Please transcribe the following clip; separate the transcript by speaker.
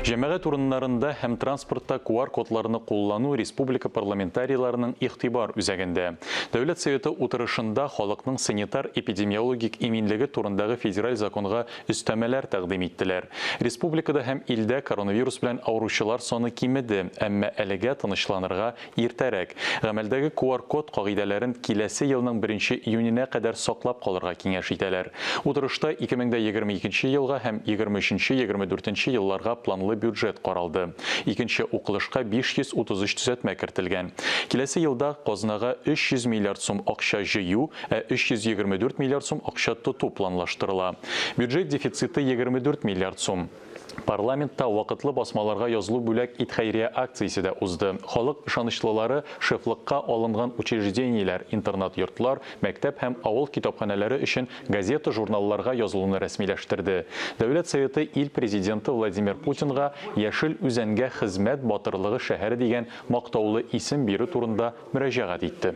Speaker 1: Җәмәгать урыннарында һәм транспортта QR кодларны куллану республика парламентарийларының игътибар үзәгендә. Дәүләт Советы утырышында халыкның санитар-эпидемиологик иминлеге турындагы федераль законга өстәмәләр тәкъдим иттеләр. Республикада һәм илдә коронавирус белән авыручылар саны кимеде, әмма әлегә тынычланырга иртәрәк. Гамәлдәге QR код кагыйдәләрен киләсе елның 1 июненә кадәр саклап калырга киңәш итәләр. Утырышта 2022 елга һәм 23-24 елларга планлы бюджет каралды. Икенче укылышка 533 төзәтмә кертелгән. Киләсе елда казнага 300 миллиард сум акча җыю, 324 миллиард сум акча тоту планлаштырыла. Бюджет дефициты 24 миллиард сум. Парламентта вакытлы басмаларга язылу бүләк ит хәйрия акциясе дә узды. Халык ышанычлылары шефлыкка алынган учреждениеләр, интернат-йортлар, мәктәп һәм авыл китапханәләре өчен газета, журналларга язылуны рәсмиләштерде. Дәүләт Советы ил президенты Владимир Путинга Яшел үзәнгә хезмәт батырлыгы шәһәре дигән мактаулы исем бирү турында мөрәҗәгать итте.